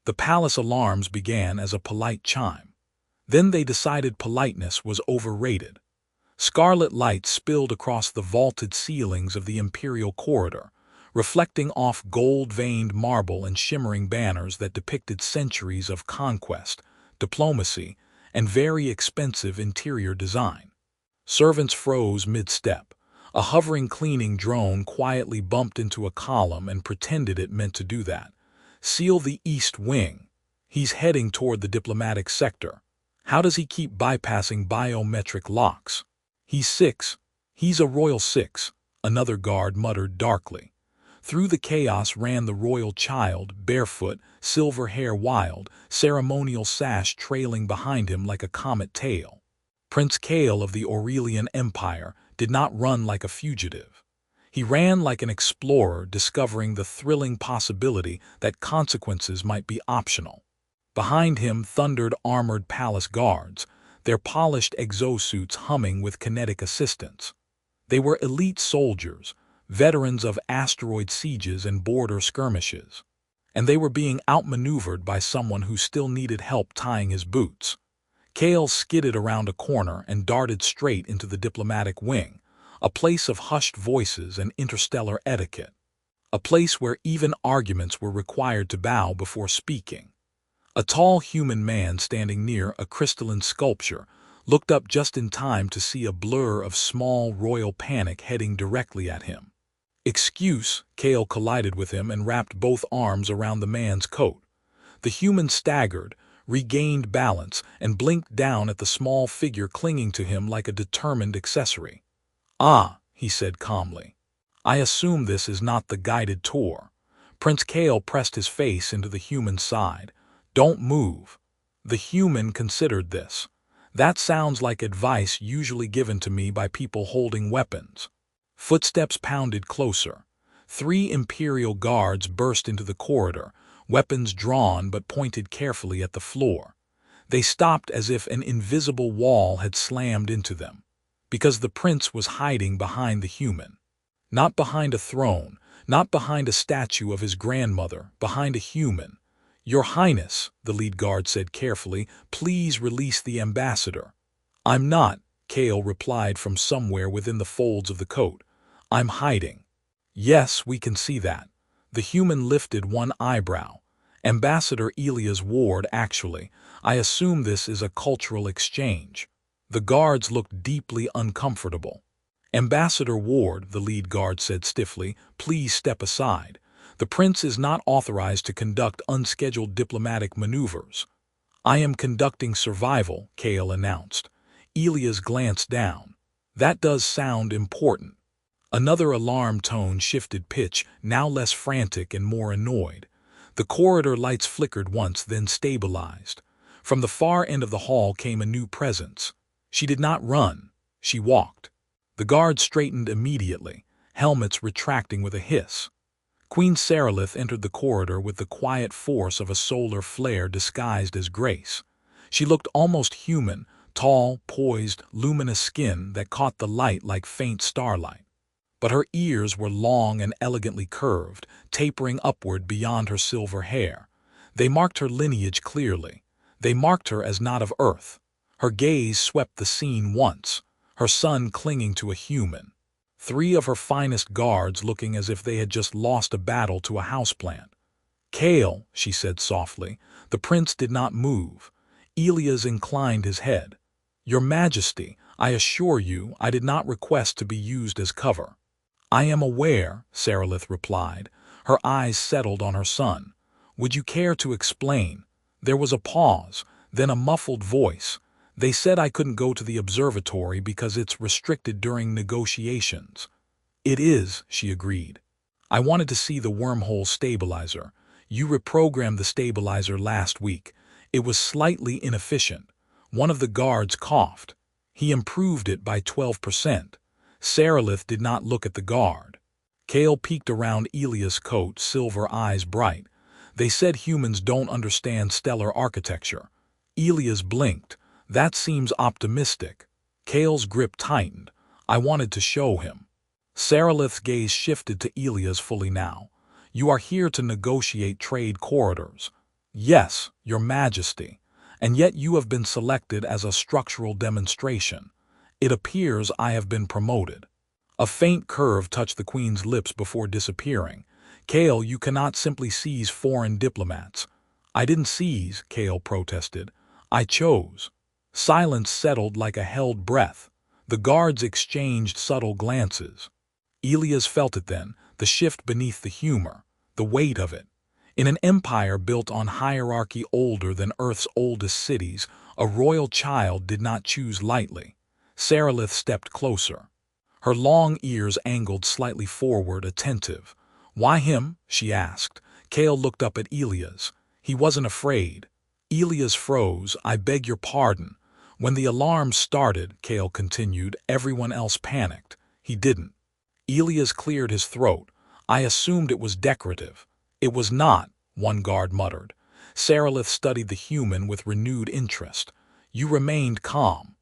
The palace alarms began as a polite chime. Then they decided politeness was overrated. Scarlet light spilled across the vaulted ceilings of the imperial corridor, reflecting off gold-veined marble and shimmering banners that depicted centuries of conquest, diplomacy, and very expensive interior design. Servants froze mid-step. A hovering cleaning drone quietly bumped into a column and pretended it meant to do that. Seal the east wing. He's heading toward the diplomatic sector. How does he keep bypassing biometric locks? He's 6. He's a royal 6, another guard muttered darkly. Through the chaos ran the royal child, barefoot, silver hair wild, ceremonial sash trailing behind him like a comet tail. Prince Kale of the Aurelian Empire did not run like a fugitive. He ran like an explorer discovering the thrilling possibility that consequences might be optional. Behind him thundered armored palace guards, their polished exosuits humming with kinetic assistance. They were elite soldiers, veterans of asteroid sieges and border skirmishes. And they were being outmaneuvered by someone who still needed help tying his boots. Kale skidded around a corner and darted straight into the diplomatic wing, a place of hushed voices and interstellar etiquette. A place where even arguments were required to bow before speaking. A tall human man standing near a crystalline sculpture looked up just in time to see a blur of small royal panic heading directly at him. "Excuse," Kale collided with him and wrapped both arms around the man's coat. The human staggered, regained balance, and blinked down at the small figure clinging to him like a determined accessory. "Ah," he said calmly. "I assume this is not the guided tour." Prince Kale pressed his face into the human's side. "Don't move." The human considered this. "That sounds like advice usually given to me by people holding weapons." Footsteps pounded closer. 3 imperial guards burst into the corridor, weapons drawn but pointed carefully at the floor. They stopped as if an invisible wall had slammed into them, because the prince was hiding behind the human. Not behind a throne, not behind a statue of his grandmother, behind a human. "Your Highness," the lead guard said carefully, "please release the ambassador." "I'm not," Kale replied from somewhere within the folds of the coat. "I'm hiding." "Yes, we can see that." The human lifted one eyebrow. "Ambassador Elia's ward, actually. I assume this is a cultural exchange." The guards looked deeply uncomfortable. "Ambassador Ward," the lead guard said stiffly, "please step aside. The prince is not authorized to conduct unscheduled diplomatic maneuvers." "I am conducting survival," Kale announced. Elias glanced down. "That does sound important." Another alarm tone shifted pitch, now less frantic and more annoyed. The corridor lights flickered once, then stabilized. From the far end of the hall came a new presence. She did not run. She walked. The guards straightened immediately, helmets retracting with a hiss. Queen Sarilith entered the corridor with the quiet force of a solar flare disguised as grace. She looked almost human, tall, poised, luminous skin that caught the light like faint starlight. But her ears were long and elegantly curved, tapering upward beyond her silver hair. They marked her lineage clearly. They marked her as not of Earth. Her gaze swept the scene once, her son clinging to a human. 3 of her finest guards looking as if they had just lost a battle to a houseplant. "Kale," she said softly. The prince did not move. Elias inclined his head. "Your Majesty, I assure you I did not request to be used as cover." "I am aware," Sarilith replied. Her eyes settled on her son. "Would you care to explain?" There was a pause, then a muffled voice. "They said I couldn't go to the observatory because it's restricted during negotiations." "It is," she agreed. "I wanted to see the wormhole stabilizer. You reprogrammed the stabilizer last week. It was slightly inefficient." One of the guards coughed. "He improved it by 12%. Sarilith did not look at the guard. Kale peeked around Elia's coat, silver eyes bright. "They said humans don't understand stellar architecture." Elias blinked. "That seems optimistic." Kale's grip tightened. "I wanted to show him." Sarilith's gaze shifted to Elias fully now. "You are here to negotiate trade corridors." Yes, Your Majesty, and yet you have been selected as a structural demonstration. It appears I have been promoted. A faint curve touched the Queen's lips before disappearing. Kale, you cannot simply seize foreign diplomats. I didn't seize, Kale protested. I chose. Silence settled like a held breath. The guards exchanged subtle glances. Elias felt it then, the shift beneath the humor, the weight of it. In an empire built on hierarchy older than Earth's oldest cities, a royal child did not choose lightly. Sarilith stepped closer. Her long ears angled slightly forward, attentive. "Why him?" she asked. Kale looked up at Elias. He wasn't afraid. Elias froze. "I beg your pardon." When the alarm started, Kale continued, everyone else panicked. He didn't. Elias cleared his throat. "I assumed it was decorative." "It was not," one guard muttered. Sarilith studied the human with renewed interest. "You remained calm."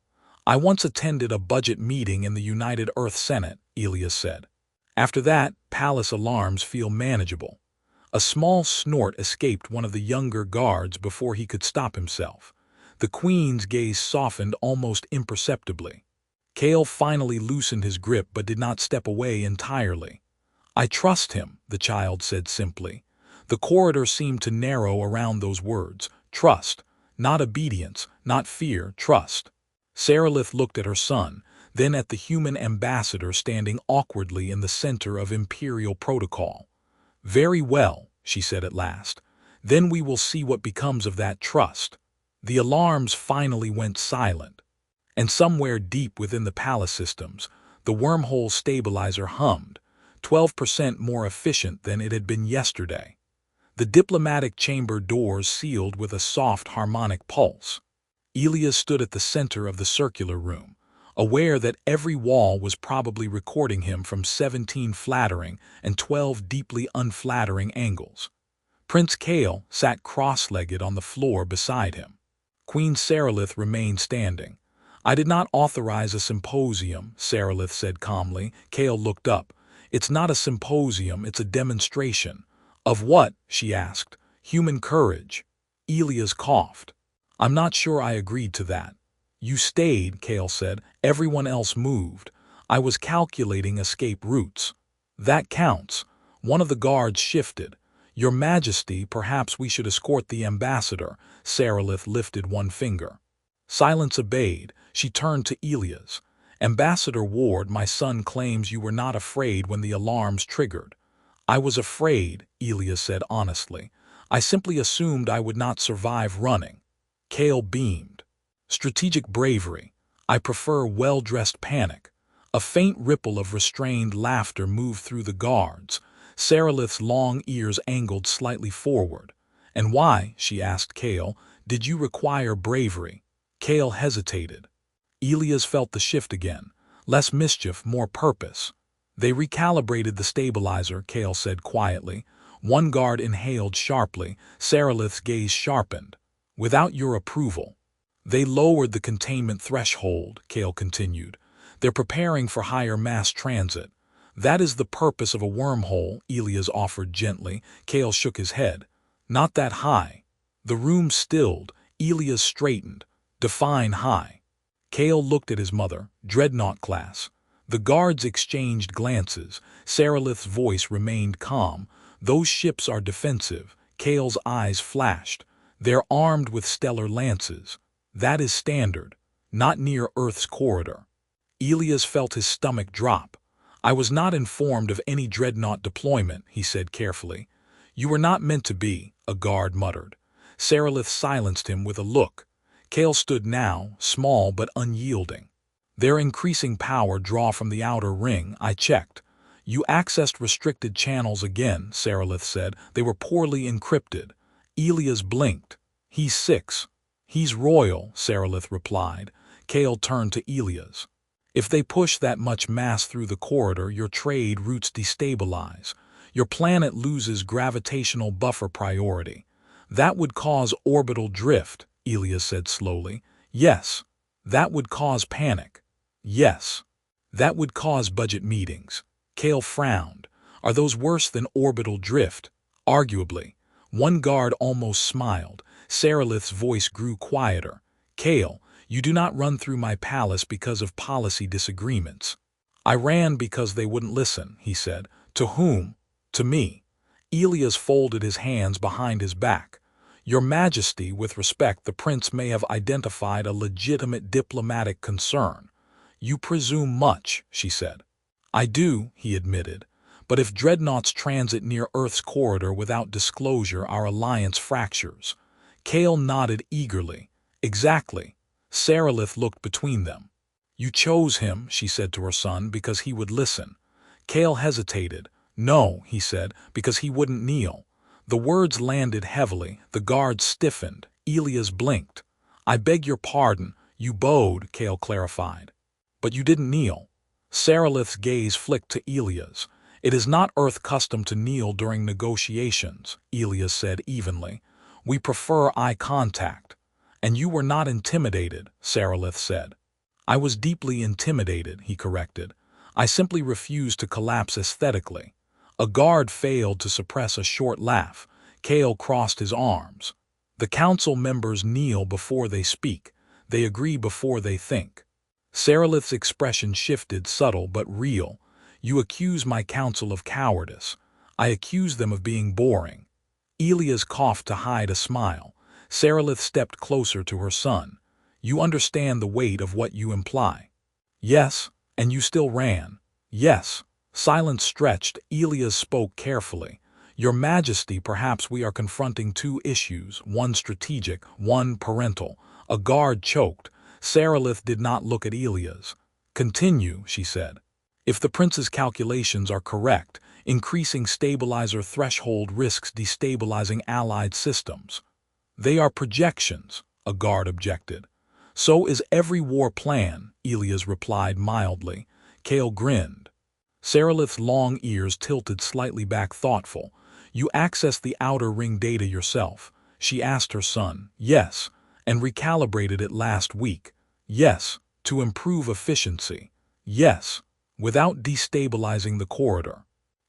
"I once attended a budget meeting in the United Earth Senate," Elias said. "After that, palace alarms feel manageable." A small snort escaped one of the younger guards before he could stop himself. The Queen's gaze softened almost imperceptibly. Kale finally loosened his grip but did not step away entirely. "I trust him," the child said simply. The corridor seemed to narrow around those words. Trust. Not obedience, not fear, trust. Sarilith looked at her son, then at the human ambassador standing awkwardly in the center of imperial protocol. "Very well," she said at last. "Then we will see what becomes of that trust." The alarms finally went silent. And somewhere deep within the palace systems, the wormhole stabilizer hummed, 12% more efficient than it had been yesterday. The diplomatic chamber doors sealed with a soft harmonic pulse. Elias stood at the center of the circular room, aware that every wall was probably recording him from 17 flattering and 12 deeply unflattering angles. Prince Kale sat cross-legged on the floor beside him. Queen Sarilith remained standing. "I did not authorize a symposium," Sarilith said calmly. Kale looked up. "It's not a symposium, it's a demonstration." "Of what?" she asked. "Human courage." Elias coughed. "I'm not sure I agreed to that." "You stayed," Kale said. "Everyone else moved. I was calculating escape routes." "That counts." One of the guards shifted. "Your Majesty, perhaps we should escort the ambassador." Sarilith lifted one finger. Silence obeyed. She turned to Elias. "Ambassador Ward, my son claims you were not afraid when the alarms triggered." "I was afraid," Elias said honestly. "I simply assumed I would not survive running." Kale beamed. "Strategic bravery. I prefer well-dressed panic." A faint ripple of restrained laughter moved through the guards. Sarilith's long ears angled slightly forward. "And why," she asked Kale, "did you require bravery?" Kale hesitated. Elias felt the shift again. Less mischief, more purpose. "They recalibrated the stabilizer," Kale said quietly. One guard inhaled sharply. Sarilith's gaze sharpened. "Without your approval." "They lowered the containment threshold," Kale continued. "They're preparing for higher mass transit." "That is the purpose of a wormhole," Elias offered gently. Kale shook his head. "Not that high." The room stilled. Elias straightened. "Define high." Kale looked at his mother. "Dreadnought class." The guards exchanged glances. Sarilith's voice remained calm. "Those ships are defensive." Kale's eyes flashed. "They're armed with stellar lances." "That is standard. Not near Earth's corridor." Elias felt his stomach drop. "I was not informed of any dreadnought deployment," he said carefully. "You were not meant to be," a guard muttered. Sarilith silenced him with a look. Kale stood now, small but unyielding. "Their increasing power draw from the outer ring, I checked." "You accessed restricted channels again," Sarilith said. "They were poorly encrypted." Elias blinked. "He's 6. "He's royal," Sarilith replied. Kale turned to Elias. "If they push that much mass through the corridor, your trade routes destabilize. Your planet loses gravitational buffer priority." "That would cause orbital drift," Elias said slowly. "Yes." "That would cause panic." "Yes." "That would cause budget meetings." Kale frowned. "Are those worse than orbital drift?" "Arguably." One guard almost smiled. Sarilith's voice grew quieter. Kale, you do not run through my palace because of policy disagreements. I ran because they wouldn't listen, he said. To whom? To me. Elias folded his hands behind his back. Your Majesty, with respect, the prince may have identified a legitimate diplomatic concern. You presume much, she said. I do, he admitted. But if dreadnoughts transit near Earth's corridor without disclosure, our alliance fractures. Kale nodded eagerly. Exactly. Sarilith looked between them. You chose him, she said to her son, because he would listen. Kale hesitated. No, he said, because he wouldn't kneel. The words landed heavily. The guard stiffened. Elias blinked. I beg your pardon. You bowed, Kale clarified. But you didn't kneel. Sarilith's gaze flicked to Elias. It is not Earth custom to kneel during negotiations, Elias said evenly. We prefer eye contact. And you were not intimidated, Sarilith said. I was deeply intimidated, he corrected. I simply refused to collapse aesthetically. A guard failed to suppress a short laugh. Kale crossed his arms. The council members kneel before they speak. They agree before they think. Sarilith's expression shifted, subtle but real. You accuse my council of cowardice. I accuse them of being boring. Elias coughed to hide a smile. Sarilith stepped closer to her son. You understand the weight of what you imply. Yes, and you still ran. Yes. Silence stretched. Elias spoke carefully. Your Majesty, perhaps we are confronting two issues, one strategic, one parental. A guard choked. Sarilith did not look at Elias. Continue, she said. If the prince's calculations are correct, increasing stabilizer threshold risks destabilizing allied systems. They are projections, a guard objected. So is every war plan, Elias replied mildly. Kale grinned. Sarilith's long ears tilted slightly back, thoughtful. You access the outer ring data yourself, she asked her son. Yes, and recalibrated it last week. Yes, to improve efficiency. Yes, without destabilizing the corridor.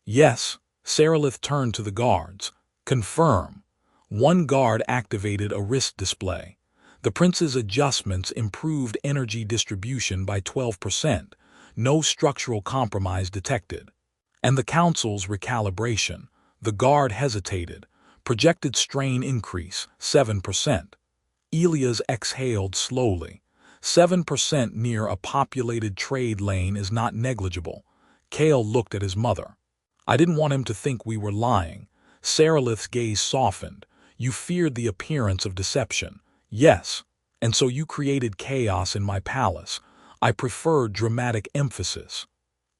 Yes, Sarilith turned to the guards. Confirm. One guard activated a wrist display. The prince's adjustments improved energy distribution by 12%. No structural compromise detected. And the council's recalibration. The guard hesitated. Projected strain increase, 7%. Elias exhaled slowly. 7% near a populated trade lane is not negligible. Kale looked at his mother. I didn't want him to think we were lying. Sarilith's gaze softened. You feared the appearance of deception. Yes, and so you created chaos in my palace. I preferred dramatic emphasis.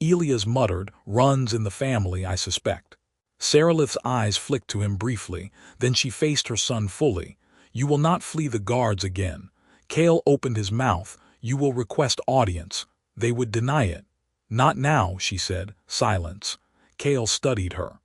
Elias muttered, runs in the family, I suspect. Sarilith's eyes flicked to him briefly, then she faced her son fully. You will not flee the guards again. Kale opened his mouth. You will request audience. They would deny it. Not now, she said. Silence. Kale studied her.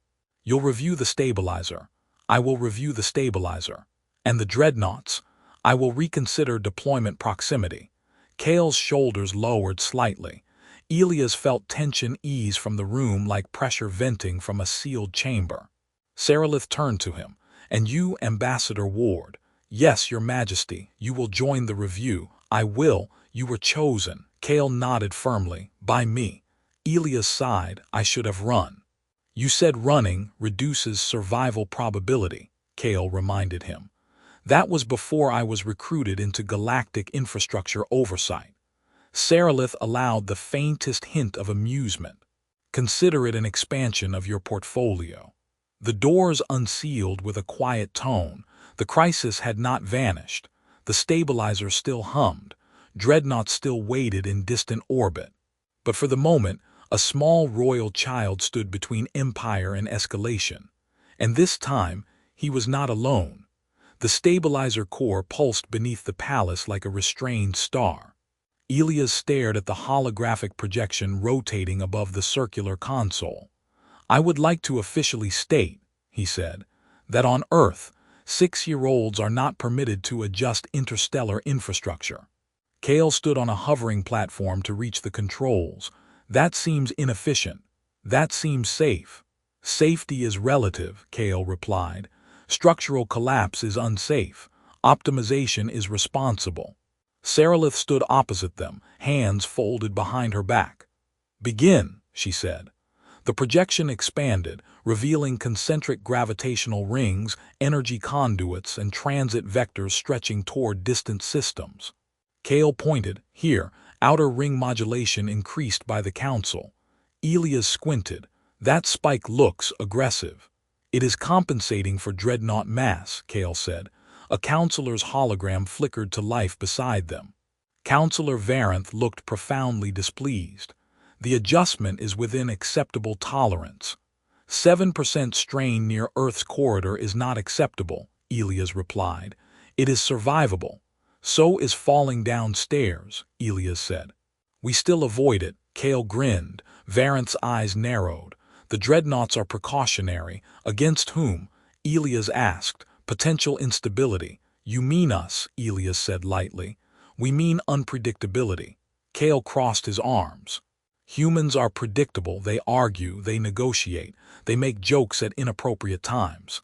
You'll review the stabilizer. I will review the stabilizer. And the dreadnoughts. I will reconsider deployment proximity. Kale's shoulders lowered slightly. Elias felt tension ease from the room like pressure venting from a sealed chamber. Sarilith turned to him. And you, Ambassador Ward. Yes, Your Majesty, you will join the review. I will. You were chosen. Kale nodded firmly. By me. Elias sighed. I should have run. You said running reduces survival probability, Kale reminded him. That was before I was recruited into galactic infrastructure oversight. Sarilith allowed the faintest hint of amusement. Consider it an expansion of your portfolio. The doors unsealed with a quiet tone. The crisis had not vanished. The stabilizer still hummed. Dreadnoughts still waited in distant orbit. But for the moment, a small royal child stood between empire and escalation. And this time, he was not alone. The stabilizer core pulsed beneath the palace like a restrained star. Elias stared at the holographic projection rotating above the circular console. I would like to officially state, he said, that on Earth, 6-year-olds are not permitted to adjust interstellar infrastructure. Kale stood on a hovering platform to reach the controls. That seems inefficient. That seems safe. Safety is relative, Kale replied. Structural collapse is unsafe. Optimization is responsible. Sarilith stood opposite them, hands folded behind her back. "Begin," she said. The projection expanded, revealing concentric gravitational rings, energy conduits, and transit vectors stretching toward distant systems. Kale pointed. "Here, outer ring modulation increased by the Council." Elias squinted. "That spike looks aggressive." "It is compensating for dreadnought mass," Kale said. A counselor's hologram flickered to life beside them. Counselor Varanth looked profoundly displeased. "The adjustment is within acceptable tolerance." 7% strain near Earth's corridor is not acceptable, Elias replied. "It is survivable." "So is falling downstairs," Elias said. "We still avoid it," Kale grinned. Varanth's eyes narrowed. "The dreadnoughts are precautionary." "Against whom?" Elias asked. "Potential instability." "You mean us," Elias said lightly. "We mean unpredictability." Kale crossed his arms. "Humans are predictable. They argue, they negotiate, they make jokes at inappropriate times."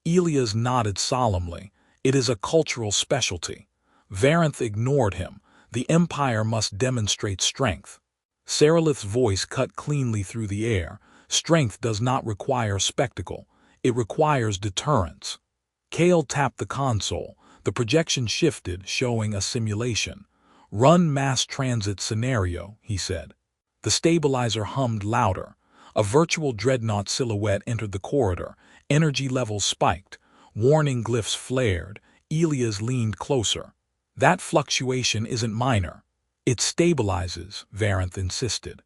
Elias nodded solemnly. "It is a cultural specialty." Varanth ignored him. "The Empire must demonstrate strength." Sarilith's voice cut cleanly through the air. "Strength does not require spectacle. It requires deterrence." Kale tapped the console. The projection shifted, showing a simulation. "Run mass transit scenario," he said. The stabilizer hummed louder. A virtual dreadnought silhouette entered the corridor. Energy levels spiked. Warning glyphs flared. Elias leaned closer. "That fluctuation isn't minor." "It stabilizes," Varanth insisted.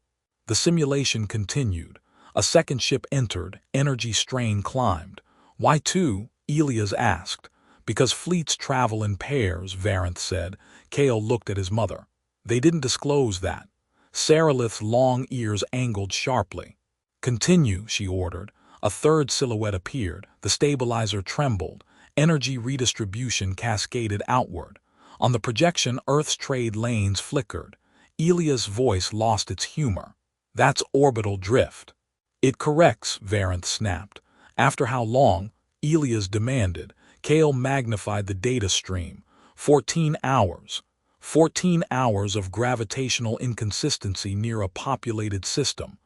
The simulation continued. A second ship entered. Energy strain climbed. "Why two?" Elias asked. "Because fleets travel in pairs," Varanth said. Kale looked at his mother. "They didn't disclose that." Sarilith's long ears angled sharply. "Continue," she ordered. A third silhouette appeared. The stabilizer trembled. Energy redistribution cascaded outward. On the projection, Earth's trade lanes flickered. Elias' voice lost its humor. "That's orbital drift." "It corrects," Varanth snapped. "After how long?" Elias demanded. Kale magnified the data stream. 14 hours. 14 hours of gravitational inconsistency near a populated system.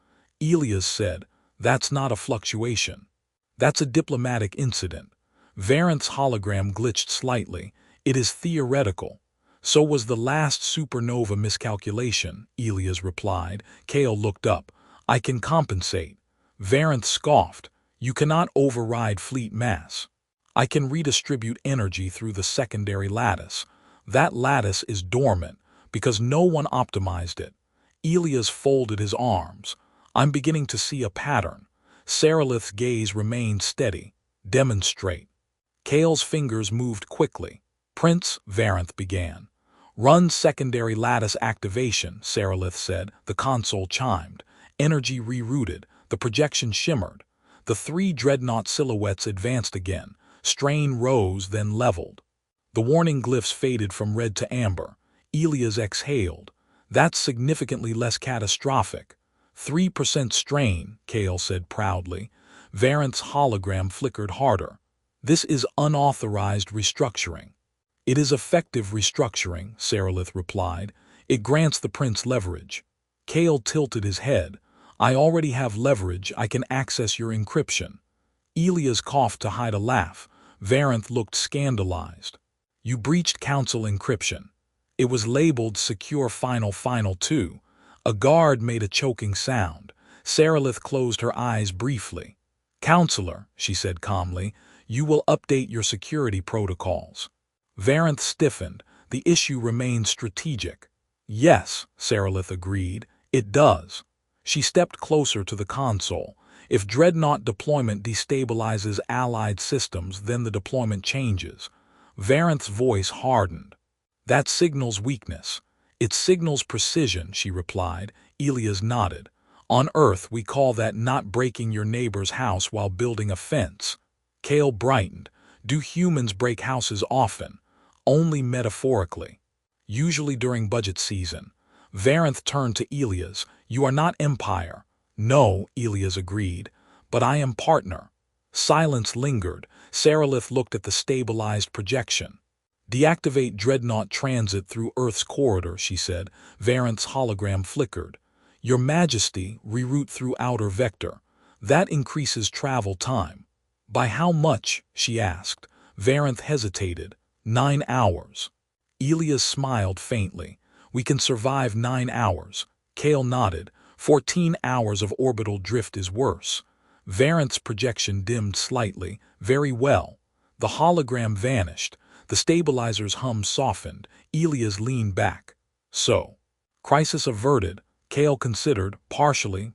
Elias said, "That's not a fluctuation. That's a diplomatic incident." Varanth's hologram glitched slightly. "It is theoretical." "So was the last supernova miscalculation," Elias replied. Kale looked up. "I can compensate." Varanth scoffed. "You cannot override fleet mass." "I can redistribute energy through the secondary lattice." "That lattice is dormant, because no one optimized it." Elias folded his arms. "I'm beginning to see a pattern." Sarilith's gaze remained steady. "Demonstrate." Kale's fingers moved quickly. "Prince," Varanth began. "Run secondary lattice activation," Sarilith said. The console chimed. Energy rerouted. The projection shimmered. The three dreadnought silhouettes advanced again. Strain rose, then leveled. The warning glyphs faded from red to amber. Elias exhaled. "That's significantly less catastrophic." 3% strain, Kale said proudly. Varanth's hologram flickered harder. "This is unauthorized restructuring." "It is effective restructuring," Sarilith replied. "It grants the prince leverage." Kale tilted his head. "I already have leverage. I can access your encryption." Elias coughed to hide a laugh. Varanth looked scandalized. "You breached council encryption." "It was labeled Secure Final 2. A guard made a choking sound. Sarilith closed her eyes briefly. "Counselor," she said calmly, "you will update your security protocols." Varanth stiffened. "The issue remains strategic." "Yes," Sarilith agreed, "it does." She stepped closer to the console. "If dreadnought deployment destabilizes allied systems, then the deployment changes." Varanth's voice hardened. "That signals weakness." "It signals precision," she replied. Elias nodded. "On Earth, we call that not breaking your neighbor's house while building a fence." Kale brightened. "Do humans break houses often?" "Only metaphorically. Usually during budget season." Varanth turned to Elias. "You are not Empire." "No," Elias agreed, "but I am partner." Silence lingered. Sarilith looked at the stabilized projection. Deactivate dreadnought transit through Earth's corridor, she said. Varant's hologram flickered. Your Majesty, reroute through outer vector. That increases travel time. By how much? She asked. Varanth hesitated. 9 hours. Elias smiled faintly. We can survive 9 hours. Kale nodded. 14 hours of orbital drift is worse. Varanth's projection dimmed slightly. Very well. The hologram vanished. The stabilizer's hum softened. Elias leaned back. So. Crisis averted. Kale considered. Partially.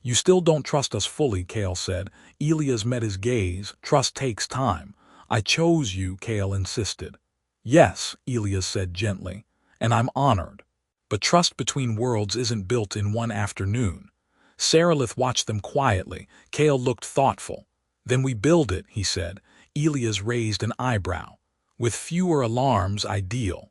You still don't trust us fully, Kale said. Elias met his gaze. Trust takes time. I chose you, Kale insisted. Yes, Elias said gently, and I'm honored. But trust between worlds isn't built in one afternoon. Sarilith watched them quietly. Kale looked thoughtful. Then we build it, he said. Elias raised an eyebrow. With fewer alarms, ideal.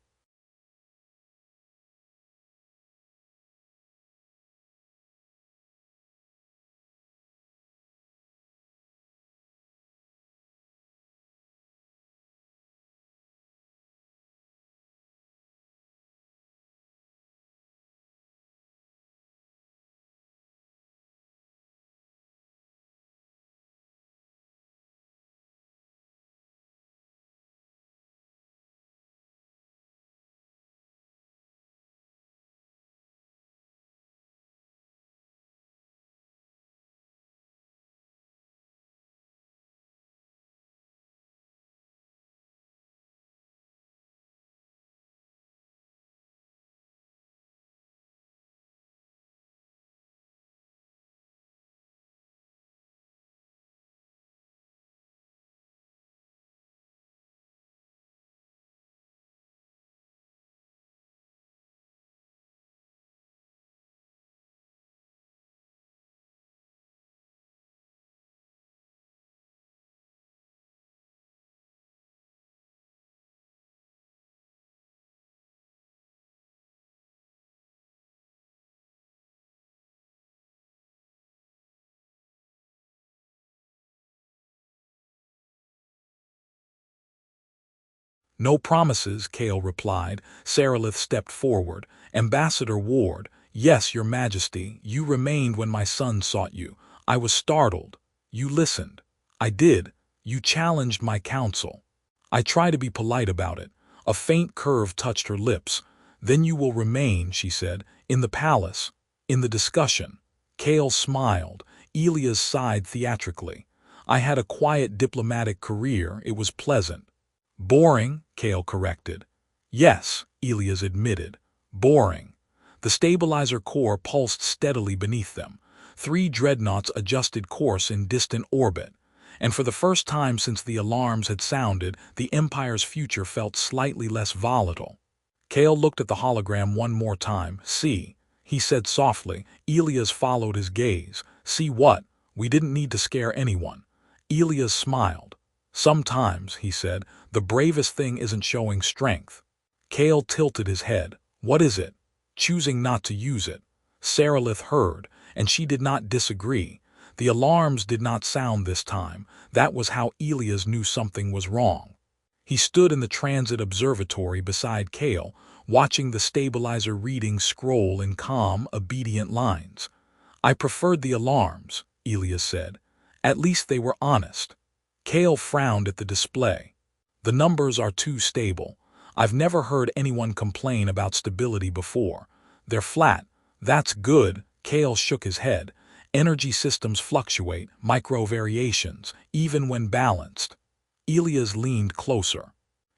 No promises, Kale replied. Sarilith stepped forward. Ambassador Ward, yes, Your Majesty, you remained when my son sought you. I was startled. You listened. I did. You challenged my counsel. I try to be polite about it. A faint curve touched her lips. Then you will remain, she said, in the palace, in the discussion. Kale smiled. Elias sighed theatrically. I had a quiet diplomatic career. It was pleasant. Boring, Kale corrected. Yes, Elias admitted. Boring. The stabilizer core pulsed steadily beneath them. 3 dreadnoughts adjusted course in distant orbit. And for the first time since the alarms had sounded, the Empire's future felt slightly less volatile. Kale looked at the hologram one more time. See, he said softly. Elias followed his gaze. See what? We didn't need to scare anyone. Elias smiled. Sometimes, he said, the bravest thing isn't showing strength. Kale tilted his head. What is it? Choosing not to use it. Sarilith heard, and she did not disagree. The alarms did not sound this time. That was how Elias knew something was wrong. He stood in the transit observatory beside Kale, watching the stabilizer readings scroll in calm, obedient lines. I preferred the alarms, Elias said. At least they were honest. Kale frowned at the display. The numbers are too stable. I've never heard anyone complain about stability before. They're flat. That's good. Kale shook his head. Energy systems fluctuate, micro variations, even when balanced. Elias leaned closer.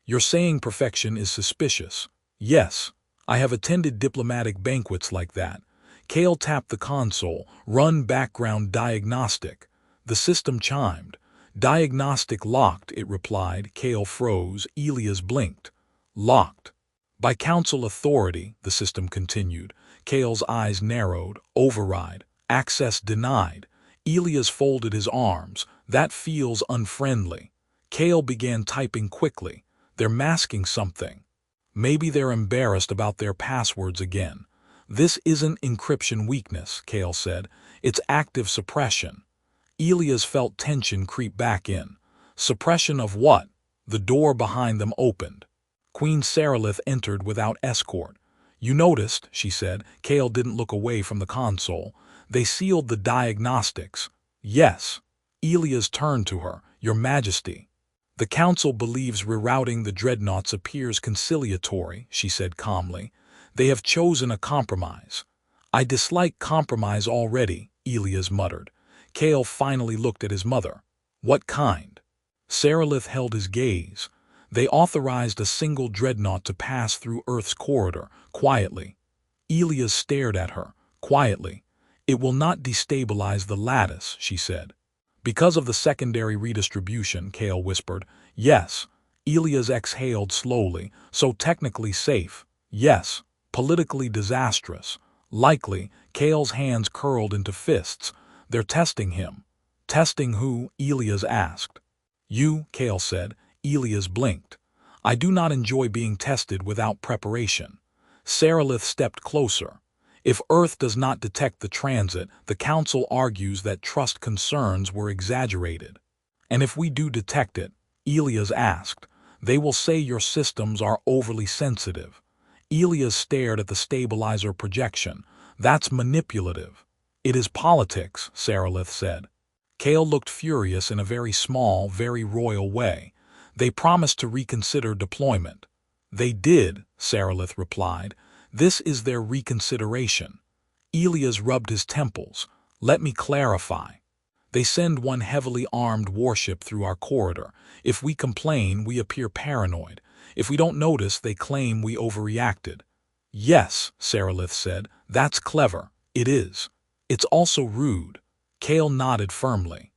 You're saying perfection is suspicious. Yes, I have attended diplomatic banquets like that. Kale tapped the console. Run background diagnostic. The system chimed. Diagnostic locked, it replied. Kale froze. Elias blinked. Locked. By council authority, the system continued. Kale's eyes narrowed. Override. Access denied. Elias folded his arms. That feels unfriendly. Kale began typing quickly. They're masking something. Maybe they're embarrassed about their passwords again. This isn't encryption weakness, Kale said. It's active suppression. Elias felt tension creep back in. Suppression of what? The door behind them opened. Queen Sarilith entered without escort. You noticed, she said. Kale didn't look away from the console. They sealed the diagnostics. Yes. Elias turned to her. Your Majesty. The Council believes rerouting the dreadnoughts appears conciliatory, she said calmly. They have chosen a compromise. I dislike compromise already, Elias muttered. Kale finally looked at his mother. What kind? Sarilith held his gaze. They authorized a single dreadnought to pass through Earth's corridor, quietly. Elias stared at her, quietly. It will not destabilize the lattice, she said. Because of the secondary redistribution, Kale whispered. Yes. Elias exhaled slowly. So technically safe. Yes. Politically disastrous. Likely. Kale's hands curled into fists. They're testing him. Testing who? Elias asked. You, Kale said. Elias blinked. I do not enjoy being tested without preparation. Sarilith stepped closer. If Earth does not detect the transit, the Council argues that trust concerns were exaggerated. And if we do detect it, Elias asked, they will say your systems are overly sensitive. Elias stared at the stabilizer projection. That's manipulative. It is politics, Sarilith said. Kale looked furious in a very small, very royal way. They promised to reconsider deployment. They did, Sarilith replied. This is their reconsideration. Elias rubbed his temples. Let me clarify. They send one heavily armed warship through our corridor. If we complain, we appear paranoid. If we don't notice, they claim we overreacted. Yes, Sarilith said. That's clever. It is. It's also rude. Kale nodded firmly.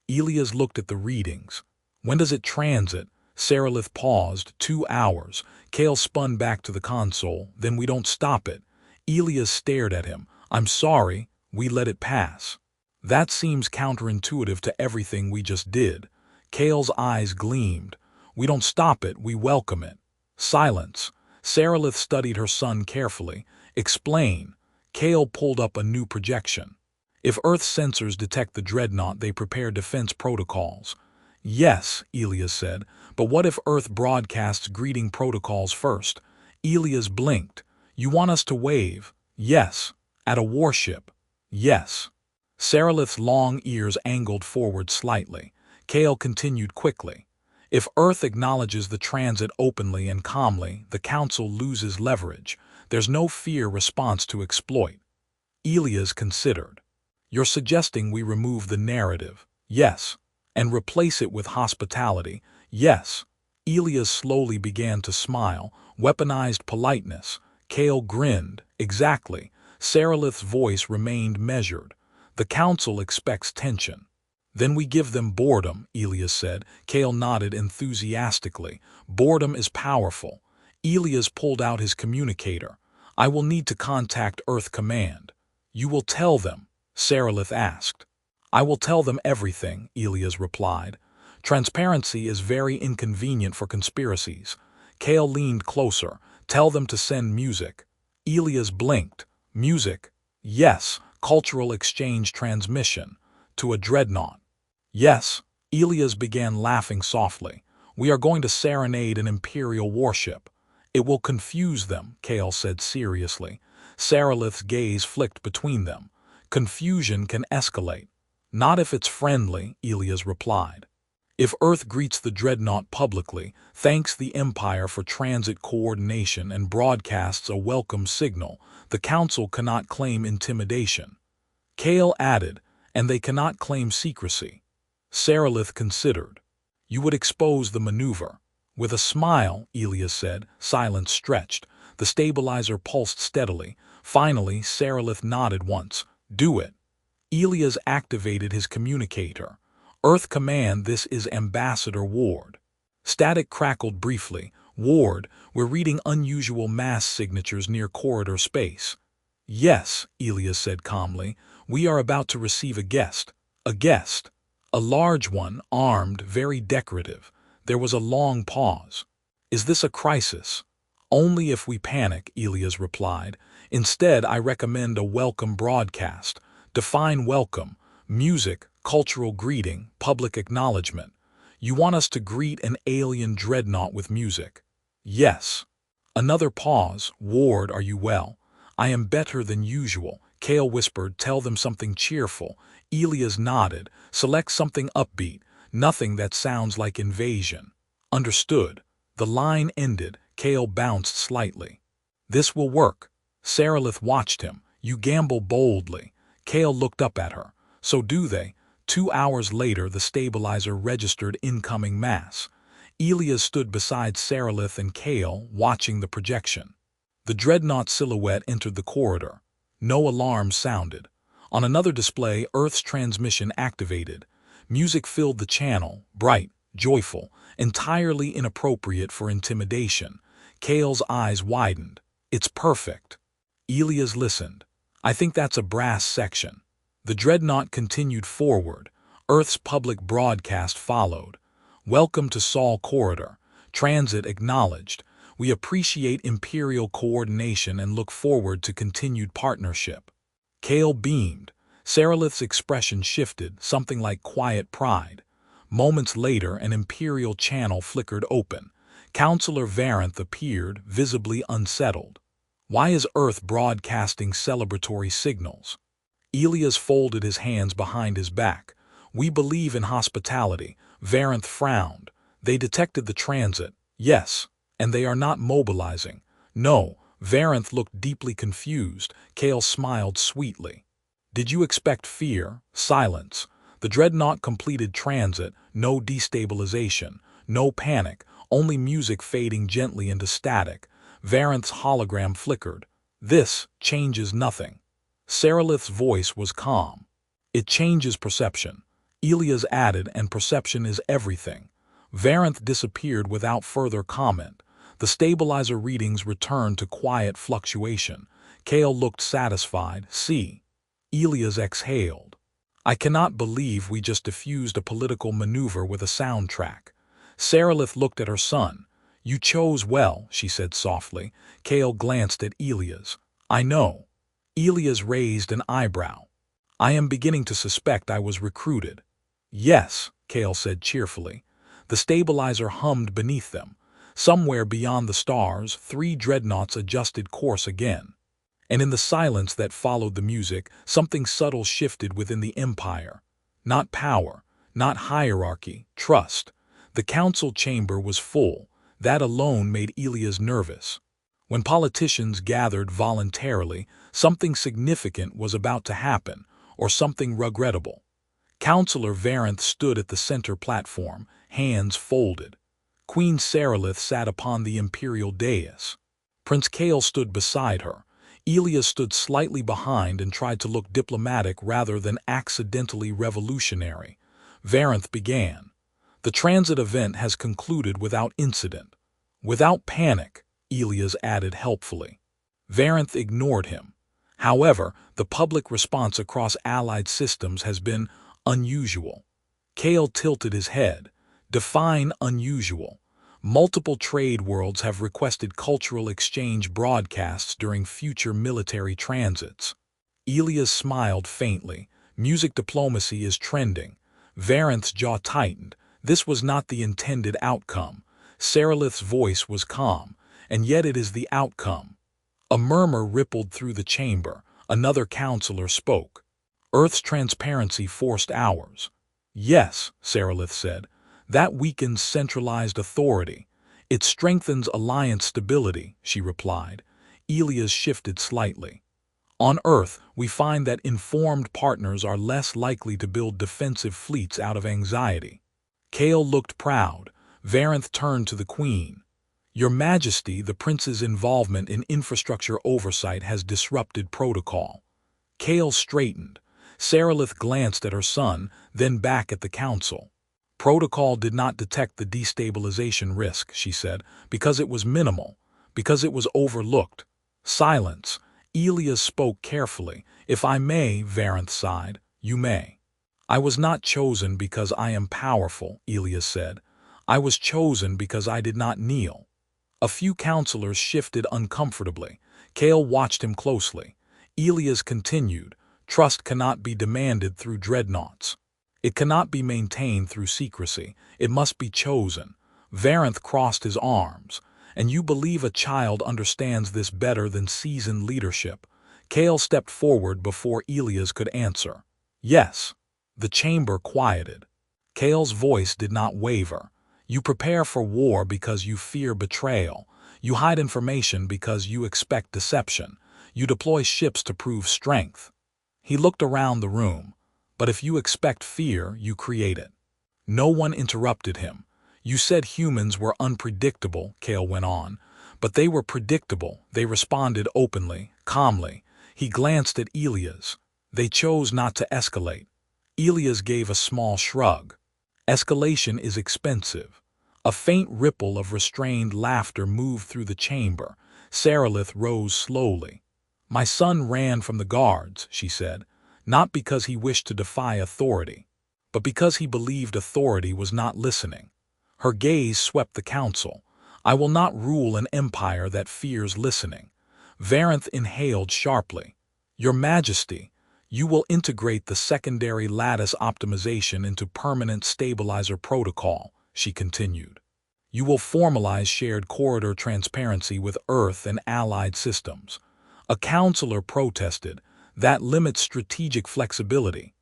Elias looked at the readings. When does it transit? Sarilith paused. 2 hours. Kale spun back to the console. Then we don't stop it. Elias stared at him. I'm sorry, we let it pass. That seems counterintuitive to everything we just did. Kale's eyes gleamed. We don't stop it, we welcome it. Silence. Sarilith studied her son carefully. Explain. Kale pulled up a new projection. If Earth sensors detect the dreadnought, they prepare defense protocols. Yes, Elias said, but what if Earth broadcasts greeting protocols first? Elias blinked. You want us to wave? Yes. At a warship? Yes. Sarilith's long ears angled forward slightly. Kale continued quickly. If Earth acknowledges the transit openly and calmly, the Council loses leverage. There's no fear response to exploit. Elias considered. You're suggesting we remove the narrative? Yes. And replace it with hospitality? Yes. Elias slowly began to smile. Weaponized politeness. Kale grinned. Exactly. Sarilith's voice remained measured. The Council expects tension. Then we give them boredom, Elias said. Kale nodded enthusiastically. Boredom is powerful. Elias pulled out his communicator. I will need to contact Earth Command. You will tell them? Sarilith asked. I will tell them everything, Elias replied. Transparency is very inconvenient for conspiracies. Kale leaned closer. Tell them to send music. Elias blinked. Music? Yes. Cultural exchange transmission. To a dreadnought. Yes. Elias began laughing softly. We are going to serenade an Imperial warship. It will confuse them, Kale said seriously. Sarilith's gaze flicked between them. Confusion can escalate. Not if it's friendly, Elias replied. If Earth greets the dreadnought publicly, thanks the Empire for transit coordination and broadcasts a welcome signal, the Council cannot claim intimidation. Kale added, and they cannot claim secrecy. Sarilith considered. You would expose the maneuver. With a smile, Elias said. Silence stretched. The stabilizer pulsed steadily. Finally, Sarilith nodded once. Do it. Elias activated his communicator. Earth Command, this is Ambassador Ward. Static crackled briefly. Ward, we're reading unusual mass signatures near corridor space. Yes, Elias said calmly. We are about to receive a guest. A guest. A large one, armed, very decorative. There was a long pause. Is this a crisis? Only if we panic, Elias replied. Instead, I recommend a welcome broadcast. Define welcome. Music, cultural greeting, public acknowledgement. You want us to greet an alien dreadnought with music? Yes. Another pause. Ward, are you well? I am better than usual. Kale whispered, tell them something cheerful. Elias nodded, select something upbeat, nothing that sounds like invasion. Understood. The line ended. Kale bounced slightly. This will work. Sarilith watched him. You gamble boldly. Kale looked up at her. So do they. 2 hours later, the stabilizer registered incoming mass. Elias stood beside Sarilith and Kale, watching the projection. The dreadnought silhouette entered the corridor. No alarm sounded. On another display, Earth's transmission activated. Music filled the channel, bright, joyful, entirely inappropriate for intimidation. Kale's eyes widened. It's perfect. Elias listened. I think that's a brass section. The dreadnought continued forward. Earth's public broadcast followed. Welcome to Sol Corridor. Transit acknowledged. We appreciate Imperial coordination and look forward to continued partnership. Kale beamed. Sarilith's expression shifted, something like quiet pride. Moments later, an Imperial channel flickered open. Counselor Varanth appeared, visibly unsettled. Why is Earth broadcasting celebratory signals? Elias folded his hands behind his back. We believe in hospitality. Varanth frowned. They detected the transit. Yes. And they are not mobilizing. No. Varanth looked deeply confused. Kale smiled sweetly. Did you expect fear? Silence. The dreadnought completed transit. No destabilization. No panic. Only music fading gently into static. Varanth's hologram flickered. This changes nothing. Sarilith's voice was calm. It changes perception. Elias added, and perception is everything. Varanth disappeared without further comment. The stabilizer readings returned to quiet fluctuation. Kale looked satisfied. See. Elias exhaled. I cannot believe we just diffused a political maneuver with a soundtrack. Sarilith looked at her son. You chose well, she said softly. Kale glanced at Elias. I know. Elias raised an eyebrow. I am beginning to suspect I was recruited. Yes, Kale said cheerfully. The stabilizer hummed beneath them. Somewhere beyond the stars, 3 dreadnoughts adjusted course again. And in the silence that followed the music, something subtle shifted within the Empire. Not power, not hierarchy, trust. The council chamber was full. That alone made Elias nervous. When politicians gathered voluntarily, something significant was about to happen, or something regrettable. Counselor Varanth stood at the center platform, hands folded. Queen Sarilith sat upon the imperial dais. Prince Kale stood beside her. Elias stood slightly behind and tried to look diplomatic rather than accidentally revolutionary. Varanth began. The transit event has concluded without incident. Without panic, Elias added helpfully. Varanth ignored him. However, the public response across allied systems has been unusual. Kale tilted his head. Define unusual. Multiple trade worlds have requested cultural exchange broadcasts during future military transits. Elias smiled faintly. Music diplomacy is trending. Varanth's jaw tightened. This was not the intended outcome. Sarilith's voice was calm, and yet it is the outcome. A murmur rippled through the chamber. Another counselor spoke. Earth's transparency forced ours. Yes, Sarilith said. That weakens centralized authority. It strengthens alliance stability, she replied. Elias shifted slightly. On Earth, we find that informed partners are less likely to build defensive fleets out of anxiety. Kale looked proud. Varanth turned to the Queen. Your Majesty, the Prince's involvement in infrastructure oversight has disrupted protocol. Kale straightened. Sarilith glanced at her son, then back at the council. Protocol did not detect the destabilization risk, she said, because it was minimal, because it was overlooked. Silence. Elias spoke carefully. If I may, Varanth sighed, you may. I was not chosen because I am powerful, Elias said. I was chosen because I did not kneel. A few counselors shifted uncomfortably. Kale watched him closely. Elias continued, trust cannot be demanded through dreadnoughts. It cannot be maintained through secrecy. It must be chosen. Varanth crossed his arms. And you believe a child understands this better than seasoned leadership? Kale stepped forward before Elias could answer. Yes. The chamber quieted. Kale's voice did not waver. You prepare for war because you fear betrayal. You hide information because you expect deception. You deploy ships to prove strength. He looked around the room. But if you expect fear, you create it. No one interrupted him. You said humans were unpredictable, Kale went on. But they were predictable. They responded openly, calmly. He glanced at Elias. They chose not to escalate. Elias gave a small shrug. Escalation is expensive. A faint ripple of restrained laughter moved through the chamber. Saralith rose slowly. My son ran from the guards, she said, not because he wished to defy authority, but because he believed authority was not listening. Her gaze swept the council. I will not rule an empire that fears listening. Varanth inhaled sharply. Your Majesty, you will integrate the secondary lattice optimization into permanent stabilizer protocol, she continued. You will formalize shared corridor transparency with Earth and allied systems. A counselor protested. That limits strategic flexibility.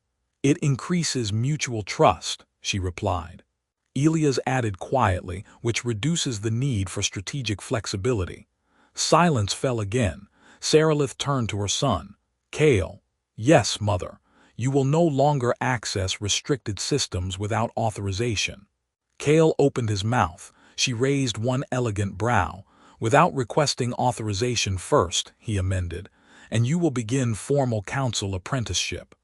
It increases mutual trust, she replied. Elias added quietly, which reduces the need for strategic flexibility. Silence fell again. Saralith turned to her son. Kale. Yes, mother. You will no longer access restricted systems without authorization. Kale opened his mouth. She raised one elegant brow. Without requesting authorization first, he amended, and you will begin formal council apprenticeship.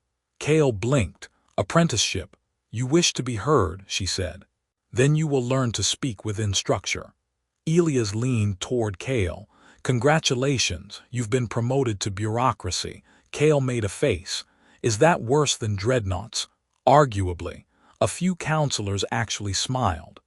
Kale blinked. Apprenticeship. You wish to be heard, she said. Then you will learn to speak within structure. Elias leaned toward Kale. Congratulations, you've been promoted to bureaucracy. Kale made a face. Is that worse than dreadnoughts? Arguably. A few counselors actually smiled.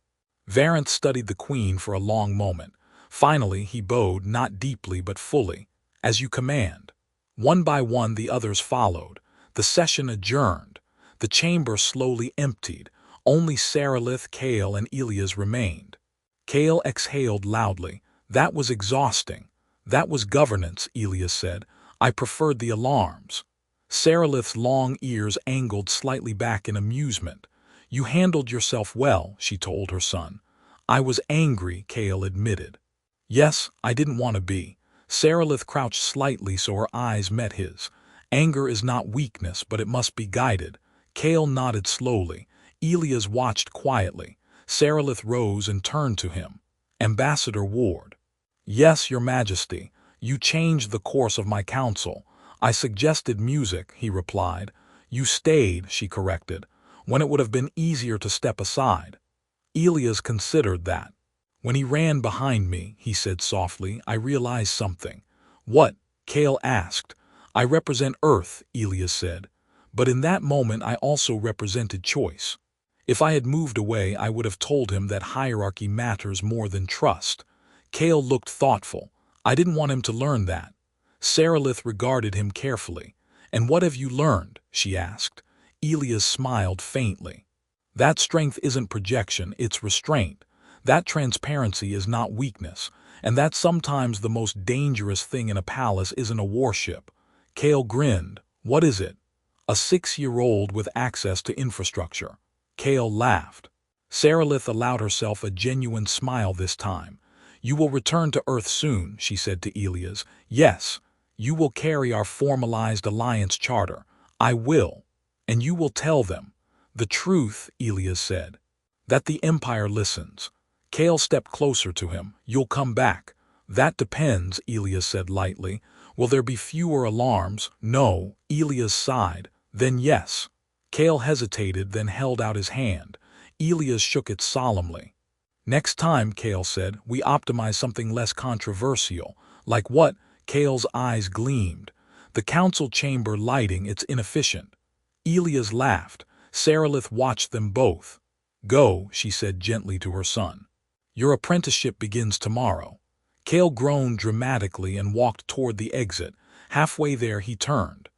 Varanth studied the queen for a long moment. Finally, he bowed, not deeply but fully. As you command. One by one the others followed. The session adjourned. The chamber slowly emptied. Only Saralith, Kale, and Elias remained. Kale exhaled loudly. That was exhausting. That was governance, Elias said. I preferred the alarms. Saralith's long ears angled slightly back in amusement. You handled yourself well, she told her son. I was angry, Kale admitted. Yes, I didn't want to be. Saralith crouched slightly so her eyes met his. Anger is not weakness, but it must be guided. Kale nodded slowly. Elias watched quietly. Saralith rose and turned to him. Ambassador Ward. Yes, Your Majesty. You changed the course of my council. I suggested music, he replied. You stayed, she corrected, when it would have been easier to step aside. Elias considered that. When he ran behind me, he said softly, I realized something. What? Kale asked. I represent Earth, Elias said. But in that moment I also represented choice. If I had moved away, I would have told him that hierarchy matters more than trust. Kale looked thoughtful. I didn't want him to learn that. Saralith regarded him carefully. And what have you learned? She asked. Elias smiled faintly. That strength isn't projection, it's restraint. That transparency is not weakness, and that sometimes the most dangerous thing in a palace isn't a warship. Kale grinned. What is it? A 6-year-old with access to infrastructure. Kale laughed. Saralith allowed herself a genuine smile this time. You will return to Earth soon, she said to Elias. Yes, you will carry our formalized alliance charter. I will. And you will tell them. The truth, Elias said. That the Empire listens. Kale stepped closer to him. You'll come back. That depends, Elias said lightly. Will there be fewer alarms? No, Elias sighed. Then yes. Kale hesitated, then held out his hand. Elias shook it solemnly. Next time, Kale said, we optimize something less controversial. Like what? Kale's eyes gleamed. The council chamber lighting, it's inefficient. Elias laughed. Saralith watched them both. Go, she said gently to her son. Your apprenticeship begins tomorrow. Kale groaned dramatically and walked toward the exit. Halfway there he turned.